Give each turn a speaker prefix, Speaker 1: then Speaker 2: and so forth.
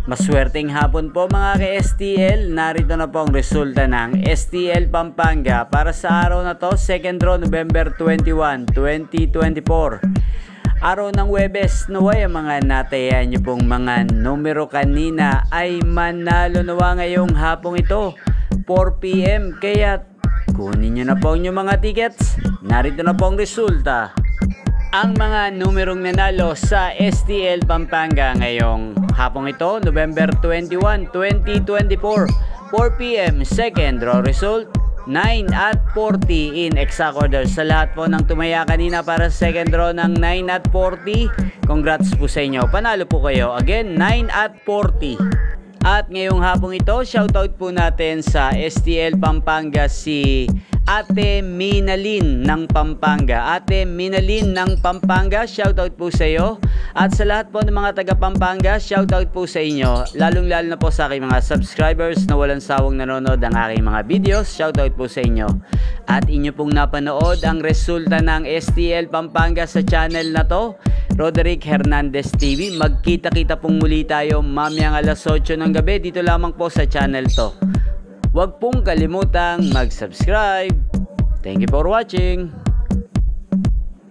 Speaker 1: Maswerteng hapon po mga ka-STL. Narito na po ang resulta ng STL Pampanga para sa araw na to, second draw November 21, 2024. Araw ng Huwebes, naway ang mga natayan nyo pong mga numero kanina ay manalo nawa ngayong hapong ito 4 PM. Kaya kunin nyo na po ang mga tickets. Narito na po ang resulta. Ang mga numerong nanalo sa STL Pampanga ngayong hapong ito, November 21, 2024, 4 PM, second draw result, 9 at 40 in exact order. Sa lahat po ng tumaya kanina para sa second draw ng 9 at 40, congrats po sa inyo. Panalo po kayo. Again, 9 at 40. At ngayong hapong ito, shoutout po natin sa STL Pampanga si Ate Minalin ng Pampanga. Ate Minalin ng Pampanga, shoutout po sa iyo. At sa lahat po ng mga taga Pampanga, shoutout po sa inyo. Lalong-lalo na po sa aking mga subscribers na walang sawang nanonood ng aking mga videos, shoutout po sa inyo. At inyo pong napanood ang resulta ng STL Pampanga sa channel na to, Roderick Hernandez TV. Magkita-kita pong muli tayo mamayang alas 8 ng gabi dito lamang po sa channel to. Huwag pong kalimutang mag-subscribe. Thank you for watching.